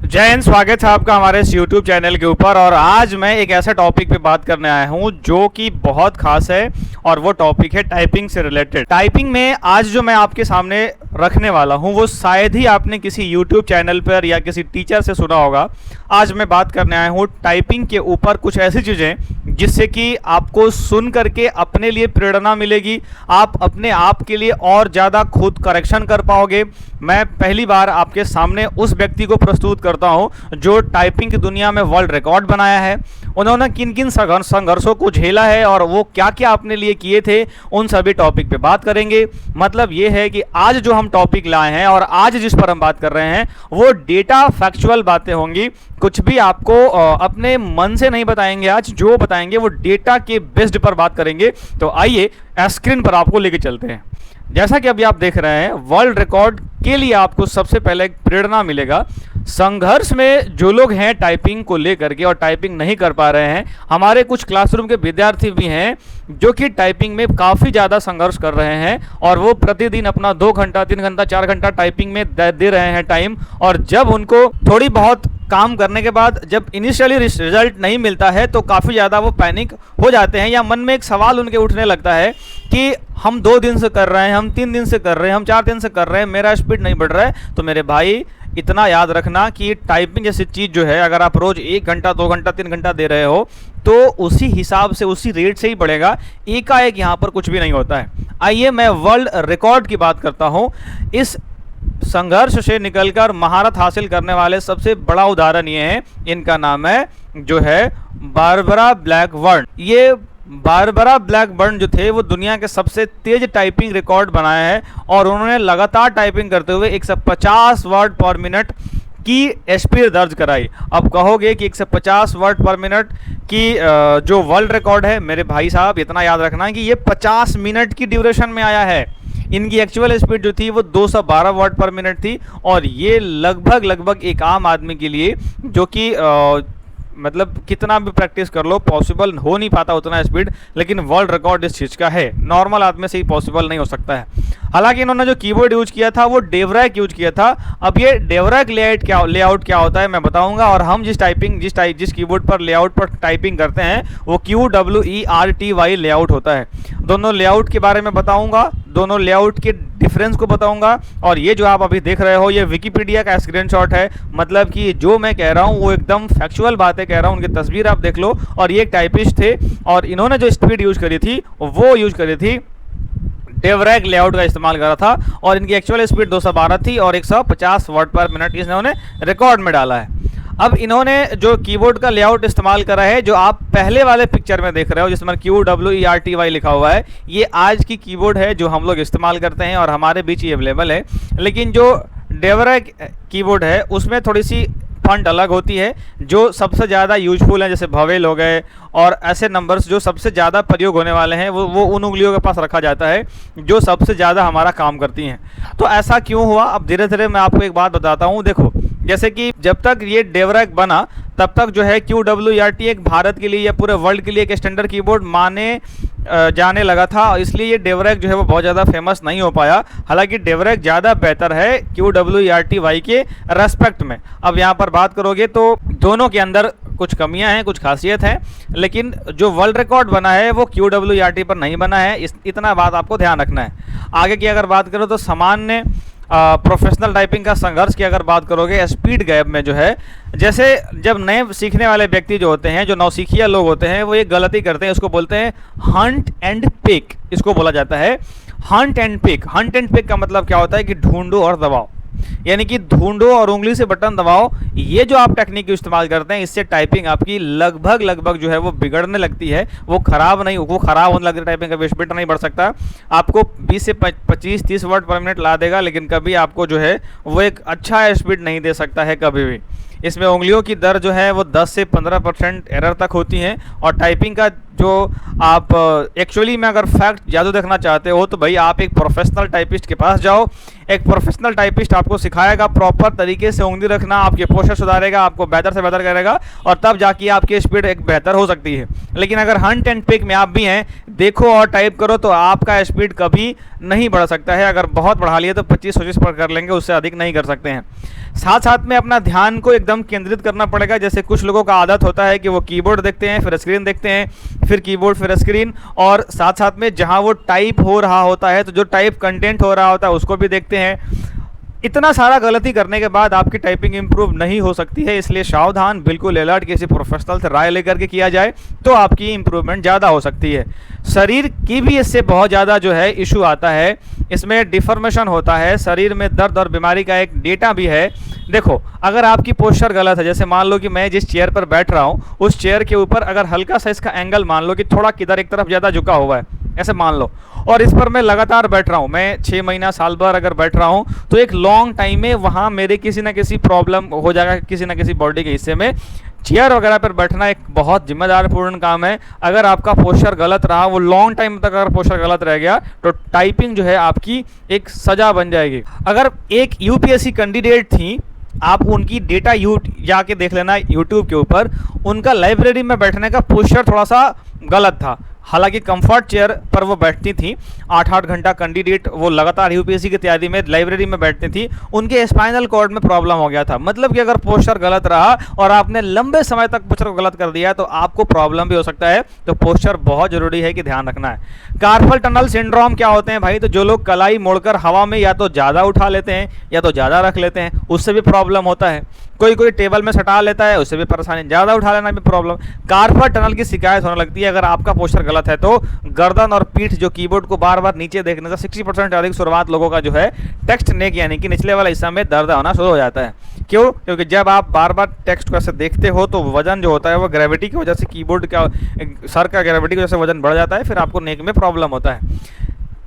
जय हिंद। स्वागत है आपका हमारे इस YouTube चैनल के ऊपर। और आज मैं एक ऐसे टॉपिक पे बात करने आया हूँ जो कि बहुत खास है और वो टॉपिक है टाइपिंग से रिलेटेड। टाइपिंग में आज जो मैं आपके सामने रखने वाला हूँ वो शायद ही आपने किसी YouTube चैनल पर या किसी टीचर से सुना होगा। आज मैं बात करने आया हूँ टाइपिंग के ऊपर कुछ ऐसी चीज़ें जिससे कि आपको सुन करके अपने लिए प्रेरणा मिलेगी, आप अपने आप के लिए और ज़्यादा खुद करेक्शन कर पाओगे। मैं पहली बार आपके सामने उस व्यक्ति को प्रस्तुत करता हूं जो टाइपिंग की दुनिया में वर्ल्ड रिकॉर्ड बनाया है। उन्होंने किन किन संघर्षों को झेला है और वो क्या क्या अपने लिए किए थे, उन सभी टॉपिक पे बात करेंगे। मतलब ये है कि आज जो हम टॉपिक लाए हैं और आज जिस पर हम बात कर रहे हैं वो डेटा फैक्चुअल बातें होंगी। कुछ भी आपको अपने मन से नहीं बताएंगे, आज जो बताएंगे वो डेटा के बेस्ड पर बात करेंगे। तो आइए स्क्रीन पर आपको लेके चलते हैं। जैसा कि अभी आप देख रहे हैं, वर्ल्ड रिकॉर्ड के लिए आपको सबसे पहले एक प्रेरणा मिलेगा। संघर्ष में जो लोग हैं टाइपिंग को लेकर के और टाइपिंग नहीं कर पा रहे हैं, हमारे कुछ क्लासरूम के विद्यार्थी भी हैं जो कि टाइपिंग में काफ़ी ज़्यादा संघर्ष कर रहे हैं और वो प्रतिदिन अपना 2 घंटा 3 घंटा 4 घंटा टाइपिंग में दे रहे हैं टाइम। और जब उनको थोड़ी बहुत काम करने के बाद जब इनिशियली रिजल्ट नहीं मिलता है तो काफ़ी ज़्यादा वो पैनिक हो जाते हैं, या मन में एक सवाल उनके उठने लगता है कि हम 2 दिन से कर रहे हैं, हम 3 दिन से कर रहे हैं, हम 4 दिन से कर रहे हैं, मेरा स्पीड नहीं बढ़ रहा है। तो मेरे भाई इतना याद रखना कि टाइपिंग जैसी चीज़ जो है, अगर आप रोज़ 1 घंटा 2 घंटा 3 घंटा दे रहे हो तो उसी हिसाब से उसी रेट से ही बढ़ेगा। एकाएक यहाँ पर कुछ भी नहीं होता है। आइए मैं वर्ल्ड रिकॉर्ड की बात करता हूँ। इस संघर्ष से निकलकर महारत हासिल करने वाले सबसे बड़ा उदाहरण ये है, इनका नाम है जो है बारबरा ब्लैकबर्न। ये बारबरा ब्लैकबर्न जो थे वो दुनिया के सबसे तेज टाइपिंग रिकॉर्ड बनाया है और उन्होंने लगातार टाइपिंग करते हुए 150 वर्ड पर मिनट की स्पीड दर्ज कराई। अब कहोगे कि 150 वर्ड पर मिनट की जो वर्ल्ड रिकॉर्ड है, मेरे भाई साहब इतना याद रखना कि ये 50 मिनट की ड्यूरेशन में आया है। इनकी एक्चुअल स्पीड जो थी वो 212 वर्ड पर मिनट थी और ये लगभग एक आम आदमी के लिए जो कि मतलब कितना भी प्रैक्टिस कर लो पॉसिबल हो नहीं पाता उतना स्पीड, लेकिन वर्ल्ड रिकॉर्ड इस चीज़ का है। नॉर्मल आदमी से ही पॉसिबल नहीं हो सकता है। हालांकि इन्होंने जो कीबोर्ड यूज किया था वो डेवरैक यूज किया था। अब ये डेवरैक लेआउट क्या होता है मैं बताऊंगा, और हम जिस कीबोर्ड पर लेआउट पर टाइपिंग करते हैं वो QWERTY लेआउट होता है। दोनों लेआउट के बारे में बताऊंगा, दोनों लेआउट के डिफरेंस को बताऊंगा। और ये जो आप अभी देख रहे हो ये विकिपीडिया का स्क्रीनशॉट है, मतलब कि जो मैं कह रहा हूँ वो एकदम फैक्चुअल बातें कह रहा हूँ। उनकी तस्वीर आप देख लो। और ये एक टाइपिस्ट थे और इन्होंने जो स्पीड यूज करी थी वो यूज करी थी डेवरैक लेआउट का इस्तेमाल करा था और इनकी एक्चुअल स्पीड 212 थी और 150 वर्ड पर मिनट इन्होंने रिकॉर्ड में डाला है। अब इन्होंने जो कीबोर्ड का लेआउट इस्तेमाल करा है जो आप पहले वाले पिक्चर में देख रहे हो जिसमें QWERTY लिखा हुआ है, ये आज की कीबोर्ड है जो हम लोग इस्तेमाल करते हैं और हमारे बीच ही अवेलेबल है। लेकिन जो डेवरैक कीबोर्ड है उसमें थोड़ी सी फंड अलग होती है। जो सबसे ज़्यादा यूजफुल है जैसे भवेल हो गए और ऐसे नंबर्स जो सबसे ज़्यादा प्रयोग होने वाले हैं वो उन उंगलियों के पास रखा जाता है जो सबसे ज़्यादा हमारा काम करती हैं। तो ऐसा क्यों हुआ, अब धीरे धीरे मैं आपको एक बात बताता हूँ। देखो, जैसे कि जब तक ये डेवरैक बना तब तक जो है QWERTY एक भारत के लिए या पूरे वर्ल्ड के लिए एक स्टैंडर्ड कीबोर्ड माने जाने लगा था, इसलिए ये डेवरैक जो है वो बहुत ज़्यादा फेमस नहीं हो पाया। हालांकि डेवरैक ज़्यादा बेहतर है QWERTY के रेस्पेक्ट में। अब यहाँ पर बात करोगे तो दोनों के अंदर कुछ कमियां हैं, कुछ खासियत हैं, लेकिन जो वर्ल्ड रिकॉर्ड बना है वो QWERTY पर नहीं बना है। इतना बात आपको ध्यान रखना है। आगे की अगर बात करो तो सामान्य प्रोफेशनल टाइपिंग का संघर्ष की अगर बात करोगे स्पीड गैप में जो है, जैसे जब नए सीखने वाले व्यक्ति जो होते हैं, जो नौसिखिया लोग होते हैं, वो एक गलती करते हैं, उसको बोलते हैं हंट एंड पिक। इसको बोला जाता है hunt and pick. Hunt and pick का मतलब क्या होता है कि ढूंढो और दबाओ, यानी कि ढूंढो और उंगली से बटन दबाओ। ये जो आप टेक्निक इस्तेमाल करते हैं इससे टाइपिंग आपकी लगभग जो है वो बिगड़ने लगती है। वो खराब होने लगती है। टाइपिंग का स्पीड नहीं बढ़ सकता। आपको 20 से 25-30 वर्ड पर मिनट ला देगा, लेकिन कभी आपको जो है वो एक अच्छा स्पीड नहीं दे सकता है कभी भी। इसमें उंगलियों की दर जो है वो 10 से 15% एरर तक होती हैं। और टाइपिंग का जो आप एक्चुअली में अगर फैक्ट जादू देखना चाहते हो तो भाई आप एक प्रोफेशनल टाइपिस्ट के पास जाओ। एक प्रोफेशनल टाइपिस्ट आपको सिखाएगा प्रॉपर तरीके से उंगली रखना, आपके पोस्चर सुधारेगा, आपको बेहतर से बेहतर करेगा और तब जाके आपकी स्पीड एक बेहतर हो सकती है। लेकिन अगर हंट एंड पिक में आप भी हैं, देखो और टाइप करो तो आपका स्पीड कभी नहीं बढ़ सकता है। अगर बहुत बढ़ा लिया तो 25-25 पर कर लेंगे, उससे अधिक नहीं कर सकते हैं। साथ साथ में अपना ध्यान को एकदम केंद्रित करना पड़ेगा। जैसे कुछ लोगों का आदत होता है कि वो कीबोर्ड देखते हैं, फिर स्क्रीन देखते हैं, फिर कीबोर्ड, फिर स्क्रीन, और साथ साथ में जहां वो टाइप हो रहा होता है तो जो टाइप कंटेंट हो रहा होता है उसको भी देखते हैं। इतना सारा गलती करने के बाद आपकी टाइपिंग इंप्रूव नहीं हो सकती है, इसलिए सावधान, बिल्कुल अलर्ट, किसी प्रोफेशनल से राय लेकर के किया जाए तो आपकी इंप्रूवमेंट ज़्यादा हो सकती है। शरीर की भी इससे बहुत ज़्यादा जो है इशू आता है, इसमें डिफॉर्मेशन होता है, शरीर में दर्द और बीमारी का एक डेटा भी है। देखो, अगर आपकी पोस्चर गलत है, जैसे मान लो कि मैं जिस चेयर पर बैठ रहा हूँ उस चेयर के ऊपर अगर हल्का सा इसका एंगल मान लो कि थोड़ा किधर एक तरफ ज़्यादा झुका हुआ है, ऐसे मान लो, और इस पर मैं लगातार बैठ रहा हूँ, मैं 6 महीना साल भर अगर बैठ रहा हूँ तो एक लॉन्ग टाइम में वहाँ मेरे किसी ना किसी प्रॉब्लम हो जाएगा, किसी ना किसी बॉडी के हिस्से में। चेयर वगैरह पर बैठना एक बहुत जिम्मेदारपूर्ण काम है। अगर आपका पोस्चर गलत रहा, वो लॉन्ग टाइम तक अगर पोस्चर गलत रह गया तो टाइपिंग जो है आपकी एक सजा बन जाएगी। अगर एक यूपीएससी कैंडिडेट थी, आप उनकी डेटा जाके देख लेना यूट्यूब के ऊपर, उनका लाइब्रेरी में बैठने का पोस्चर थोड़ा सा गलत था। हालांकि कंफर्ट चेयर पर वो बैठती थी, 8-8 घंटा कैंडिडेट वो लगातार यूपीएससी की तैयारी में लाइब्रेरी में बैठती थी, उनके स्पाइनल कॉर्ड में प्रॉब्लम हो गया था। मतलब कि अगर पोस्चर गलत रहा और आपने लंबे समय तक पोस्चर को गलत कर दिया तो आपको प्रॉब्लम भी हो सकता है। तो पोस्चर बहुत जरूरी है कि ध्यान रखना है। कार्पल टनल सिंड्रोम क्या होते हैं भाई? तो जो लोग कलाई मोड़कर हवा में या तो ज़्यादा उठा लेते हैं या तो ज़्यादा रख लेते हैं, उससे भी प्रॉब्लम होता है। कोई टेबल में सटा लेता है, उससे भी परेशानी, ज़्यादा उठा लेना भी प्रॉब्लम। कार्पल टनल की शिकायत होने लगती है अगर आपका पोस्चर गलत है तो। गर्दन और पीठ, जो कीबोर्ड को बार बार नीचे देखने से 60% अधिक शुरुआत लोगों का जो है टेक्स्ट नेक यानी कि निचले वाला हिस्सा में दर्द होना शुरू हो जाता है। क्यों? क्योंकि जब आप बार बार टेक्स्ट को ऐसे देखते हो तो वजन जो होता है वो ग्रेविटी की वजह से, कीबोर्ड का सर का ग्रेविटी की वजह से वजन बढ़ जाता है, फिर आपको नेक में प्रॉब्लम होता है।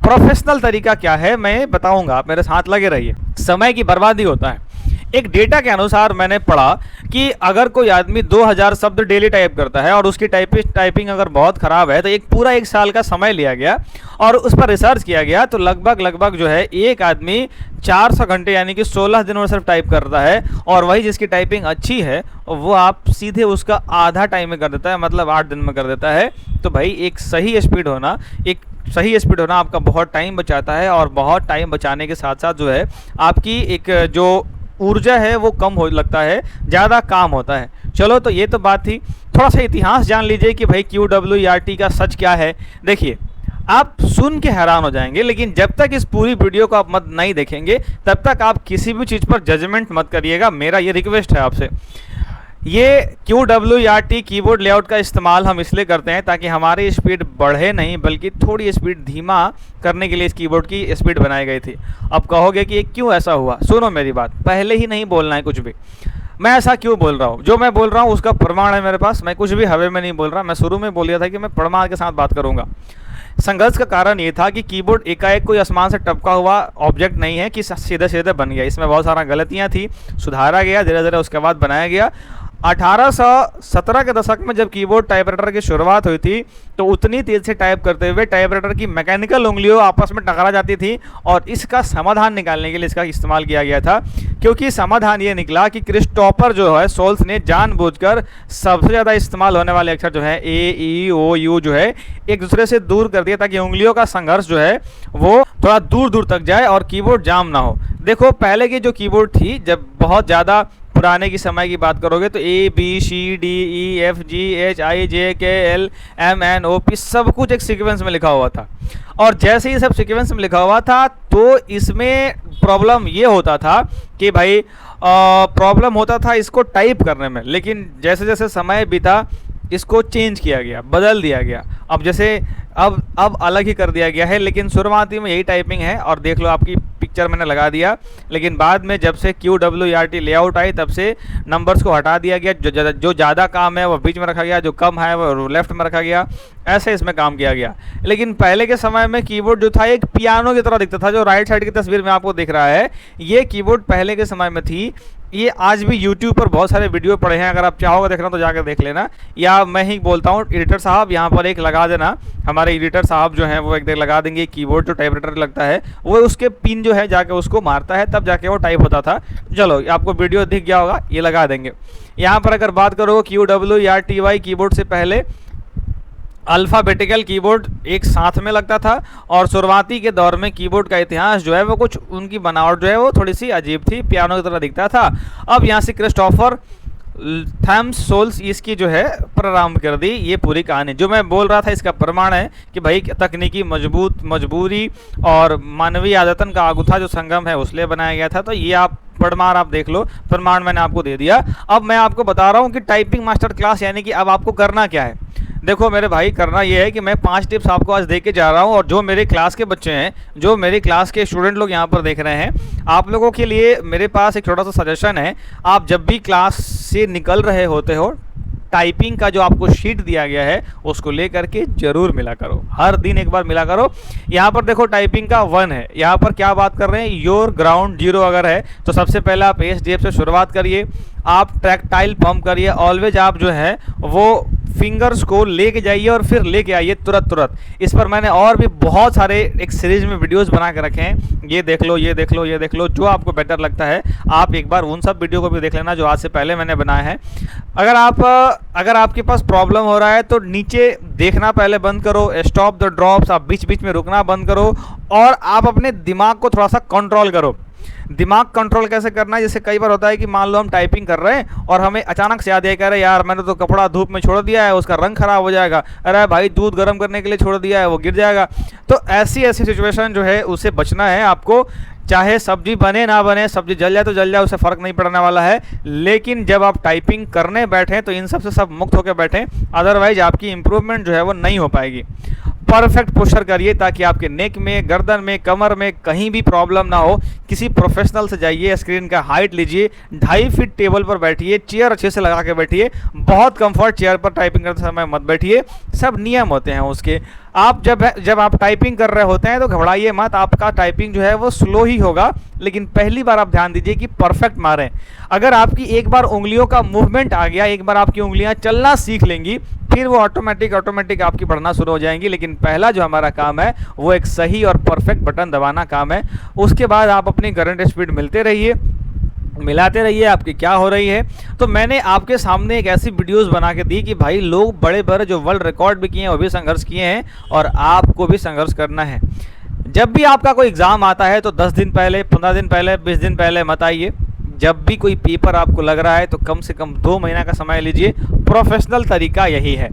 प्रोफेशनल तरीका क्या है मैं बताऊंगा, आप मेरे साथ लगे रहिए। समय की बर्बादी होता है। एक डेटा के अनुसार मैंने पढ़ा कि अगर कोई आदमी 2000 शब्द डेली टाइप करता है और उसकी टाइपिंग अगर बहुत ख़राब है तो एक साल का समय लिया गया और उस पर रिसर्च किया गया तो लगभग जो है एक आदमी 400 घंटे यानी कि 16 दिनों में सिर्फ टाइप करता है। और वही जिसकी टाइपिंग अच्छी है वो आप सीधे उसका आधा टाइम में कर देता है, मतलब 8 दिन में कर देता है। तो भाई एक सही स्पीड होना आपका बहुत टाइम बचाता है, और बहुत टाइम बचाने के साथ साथ जो है आपकी एक जो ऊर्जा है वो कम हो लगता है, ज़्यादा काम होता है। चलो, तो ये तो बात थी। थोड़ा सा इतिहास जान लीजिए कि भाई QWERT का सच क्या है। देखिए, आप सुन के हैरान हो जाएंगे, लेकिन जब तक इस पूरी वीडियो को आप मत नहीं देखेंगे तब तक आप किसी भी चीज़ पर जजमेंट मत करिएगा। मेरा ये रिक्वेस्ट है आपसे। ये QWERT कीबोर्ड लेआउट का इस्तेमाल हम इसलिए करते हैं ताकि हमारी स्पीड बढ़े नहीं, बल्कि थोड़ी स्पीड धीमा करने के लिए इस कीबोर्ड की स्पीड बनाई गई थी। अब कहोगे कि ये क्यों ऐसा हुआ? सुनो मेरी बात, पहले ही नहीं बोलना है कुछ भी। मैं ऐसा क्यों बोल रहा हूँ? जो मैं बोल रहा हूँ उसका प्रमाण है मेरे पास। मैं कुछ भी हवे में नहीं बोल रहा। मैं शुरू में बोल था कि मैं प्रमाण के साथ बात करूँगा। संघर्ष का कारण ये था कि कीबोर्ड एकाएक कोई आसमान से टपका हुआ ऑब्जेक्ट नहीं है कि सीधे सीधे बन गया। इसमें बहुत सारा गलतियाँ थी, सुधारा गया धीरे धीरे, उसके बाद बनाया गया। 1817 के दशक में जब कीबोर्ड टाइपराइटर की शुरुआत हुई थी तो उतनी तेज से टाइप करते हुए टाइपराइटर की मैकेनिकल उंगलियों आपस में टकरा जाती थी, और इसका समाधान निकालने के लिए इसका इस्तेमाल किया गया था। क्योंकि समाधान ये निकला कि क्रिस्टोफर जो है सोल्स ने जानबूझकर सबसे ज़्यादा इस्तेमाल होने वाले अक्षर जो है A, E, O, U जो है एक दूसरे से दूर कर दिया, ताकि उंगलियों का संघर्ष जो है वो थोड़ा दूर दूर तक जाए और कीबोर्ड जाम ना हो। देखो, पहले की जो कीबोर्ड थी, जब बहुत ज़्यादा पुराने की समय की बात करोगे तो ABCDEFGHIJKLMNOP सब कुछ एक सीक्वेंस में लिखा हुआ था। और जैसे ही सब सीक्वेंस में लिखा हुआ था तो इसमें प्रॉब्लम ये होता था कि भाई प्रॉब्लम होता था इसको टाइप करने में। लेकिन जैसे जैसे समय बीता इसको चेंज किया गया, बदल दिया गया। अब जैसे अब अलग ही कर दिया गया है, लेकिन शुरुआती में यही टाइपिंग है। और देख लो, आपकी पिक्चर मैंने लगा दिया। लेकिन बाद में जब से QWERT लेआउट आई तब से नंबर्स को हटा दिया गया। जो ज़्यादा काम है वो बीच में रखा गया, जो कम है वो लेफ्ट में रखा गया। ऐसे इसमें काम किया गया। लेकिन पहले के समय में कीबोर्ड जो था एक पियानो की तरह दिखता था। जो राइट साइड की तस्वीर में आपको दिख रहा है, ये कीबोर्ड पहले के समय में थी। ये आज भी YouTube पर बहुत सारे वीडियो पड़े हैं, अगर आप चाहोगे देखना तो जाकर देख लेना। या मैं ही बोलता हूँ, एडिटर साहब यहाँ पर एक लगा देना। हमारे एडिटर साहब जो हैं वो एक देर लगा देंगे। कीबोर्ड जो टाइपराइटर लगता है वो उसके पिन जो है जाके उसको मारता है, तब जाके वो टाइप होता था। चलो, आपको वीडियो दिख गया होगा, ये लगा देंगे। यहाँ पर अगर बात करो QWERTY कीबोर्ड से पहले अल्फ़ाबेटिकल कीबोर्ड एक साथ में लगता था और शुरुआती के दौर में कीबोर्ड का इतिहास जो है वो कुछ उनकी बनावट जो है वो थोड़ी सी अजीब थी, पियानो की तरह दिखता था। अब यहाँ से क्रिस्टोफर थैम्स सोल्स इसकी जो है प्रारंभ कर दी ये पूरी कहानी। जो मैं बोल रहा था इसका प्रमाण है कि भाई तकनीकी मजबूरी और मानवीय आदतन का आगुथा जो संगम है उसलिए बनाया गया था। तो ये आप प्रमाण आप देख लो, प्रमाण मैंने आपको दे दिया। अब मैं आपको बता रहा हूँ कि टाइपिंग मास्टर क्लास यानी कि अब आपको करना क्या है। देखो मेरे भाई, करना ये है कि मैं 5 टिप्स आपको आज दे के जा रहा हूँ और जो मेरे क्लास के बच्चे हैं, जो मेरे क्लास के स्टूडेंट लोग यहाँ पर देख रहे हैं, आप लोगों के लिए मेरे पास एक छोटा सा सजेशन है। आप जब भी क्लास से निकल रहे होते हो, टाइपिंग का जो आपको शीट दिया गया है उसको लेकर के जरूर मिला करो, हर दिन एक बार मिला करो। यहाँ पर देखो टाइपिंग का 1 है, यहाँ पर क्या बात कर रहे हैं, योर ग्राउंड 0 अगर है तो सबसे पहले आप एसडीएफ से शुरुआत करिए, आप ट्रैक्टाइल पंप करिए, ऑलवेज आप जो है वो फिंगर्स को लेके जाइए और फिर लेके आइए तुरंत। इस पर मैंने और भी बहुत सारे एक सीरीज में वीडियोस बना के रखे हैं, ये देख लो, ये देख लो, ये देख लो, जो आपको बेटर लगता है आप एक बार उन सब वीडियो को भी देख लेना जो आज से पहले मैंने बनाया है। अगर आपके पास प्रॉब्लम हो रहा है तो नीचे देखना पहले बंद करो, स्टॉप द ड्रॉप्स, आप बीच बीच में रुकना बंद करो और आप अपने दिमाग को थोड़ा सा कंट्रोल करो। दिमाग कंट्रोल कैसे करना है, जैसे कई बार होता है कि मान लो हम टाइपिंग कर रहे हैं और हमें अचानक से याद है, कह रहे यार मैंने तो कपड़ा धूप में छोड़ दिया है, उसका रंग खराब हो जाएगा, अरे भाई दूध गर्म करने के लिए छोड़ दिया है, वो गिर जाएगा। तो ऐसी सिचुएशन जो है उससे बचना है आपको। चाहे सब्जी बने ना बने, सब्जी जल जाए तो जल जाए, उससे फ़र्क नहीं पड़ने वाला है, लेकिन जब आप टाइपिंग करने बैठें तो इन सब से सब मुक्त होकर बैठें, अदरवाइज आपकी इंप्रूवमेंट जो है वो नहीं हो पाएगी। परफेक्ट पोस्चर करिए ताकि आपके नेक में, गर्दन में, कमर में कहीं भी प्रॉब्लम ना हो। किसी प्रोफेशनल से जाइए, स्क्रीन का हाइट लीजिए, 2.5 फीट टेबल पर बैठिए, चेयर अच्छे से लगा के बैठिए, बहुत कंफर्ट चेयर पर टाइपिंग करते समय मत बैठिए, सब नियम होते हैं उसके। आप जब आप टाइपिंग कर रहे होते हैं तो घबराइए मत, आपका टाइपिंग जो है वो स्लो ही होगा, लेकिन पहली बार आप ध्यान दीजिए कि परफेक्ट मारें। अगर आपकी एक बार उंगलियों का मूवमेंट आ गया, एक बार आपकी उंगलियां चलना सीख लेंगी, फिर वो ऑटोमेटिक आपकी बढ़ना शुरू हो जाएंगी। लेकिन पहला जो हमारा काम है वो एक सही और परफेक्ट बटन दबाना काम है। उसके बाद आप अपनी करंट स्पीड मिलाते रहिए आपकी क्या हो रही है। तो मैंने आपके सामने एक ऐसी वीडियोस बना के दी कि भाई लोग बड़े बड़े जो वर्ल्ड रिकॉर्ड भी किए हैं वो भी संघर्ष किए हैं और आपको भी संघर्ष करना है। जब भी आपका कोई एग्ज़ाम आता है तो 10 दिन पहले, 15 दिन पहले, 20 दिन पहले मत आइए। जब भी कोई पेपर आपको लग रहा है तो कम से कम 2 महीना का समय लीजिए। प्रोफेशनल तरीका यही है।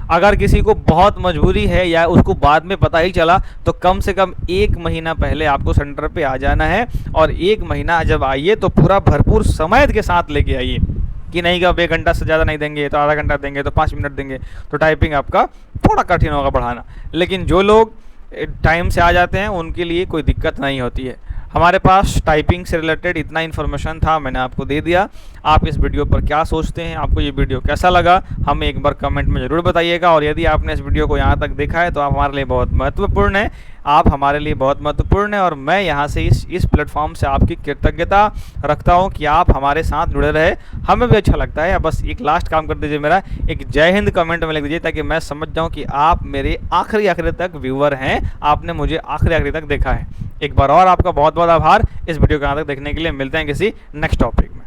अगर किसी को बहुत मजबूरी है या उसको बाद में पता ही चला तो कम से कम 1 महीना पहले आपको सेंटर पे आ जाना है और 1 महीना जब आइए तो पूरा भरपूर समय के साथ लेके आइए कि नहीं कि अब 1 घंटा से ज़्यादा नहीं देंगे तो आधा घंटा देंगे तो 5 मिनट देंगे, तो टाइपिंग आपका थोड़ा कठिन होगा बढ़ाना। लेकिन जो लोग टाइम से आ जाते हैं उनके लिए कोई दिक्कत नहीं होती है। हमारे पास टाइपिंग से रिलेटेड इतना इन्फॉर्मेशन था, मैंने आपको दे दिया। आप इस वीडियो पर क्या सोचते हैं, आपको ये वीडियो कैसा लगा, हमें एक बार कमेंट में ज़रूर बताइएगा। और यदि आपने इस वीडियो को यहाँ तक देखा है तो आप हमारे लिए बहुत महत्वपूर्ण है, आप हमारे लिए बहुत महत्वपूर्ण है। और मैं यहाँ से इस प्लेटफॉर्म से आपकी कृतज्ञता रखता हूँ कि आप हमारे साथ जुड़े रहे, हमें भी अच्छा लगता है। बस एक लास्ट काम कर दीजिए, मेरा एक जय हिंद कमेंट में लिख दीजिए ताकि मैं समझ जाऊँ कि आप मेरे आखिरी तक व्यूअर हैं, आपने मुझे आखिरी तक देखा है। एक बार और आपका बहुत बहुत आभार इस वीडियो को यहाँ तक देखने के लिए। मिलते हैं किसी नेक्स्ट टॉपिक में।